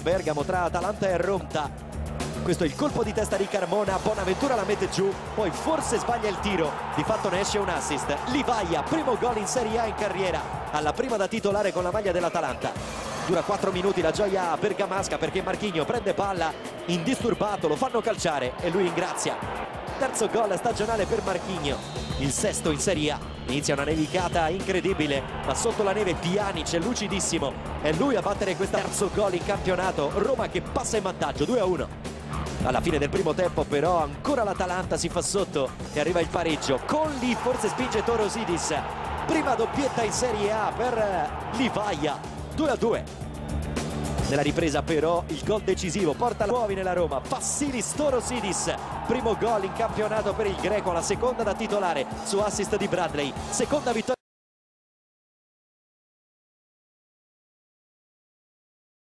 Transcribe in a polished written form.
Bergamo tra Atalanta e Roma. Questo è il colpo di testa di Carmona, Bonaventura la mette giù, poi forse sbaglia il tiro, di fatto ne esce un assist. Livaia, primo gol in Serie A in carriera, alla prima da titolare con la maglia dell'Atalanta. Dura 4 minuti la gioia bergamasca perché Marchinhos prende palla indisturbato, lo fanno calciare e lui ringrazia. Terzo gol stagionale per Marchinhos, il sesto in Serie A. Inizia una nevicata incredibile, ma sotto la neve Pjanic è lucidissimo. È lui a battere questo terzo gol in campionato. Roma che passa in vantaggio 2-1. Alla fine del primo tempo però ancora l'Atalanta si fa sotto e arriva il pareggio. Colli forse spinge Torosidis. Prima doppietta in Serie A per Livaia, 2-2. Nella ripresa però il gol decisivo porta la nuovi nella Roma. Vassilis Torosidis, primo gol in campionato per il greco, la seconda da titolare su assist di Bradley, seconda vittoria.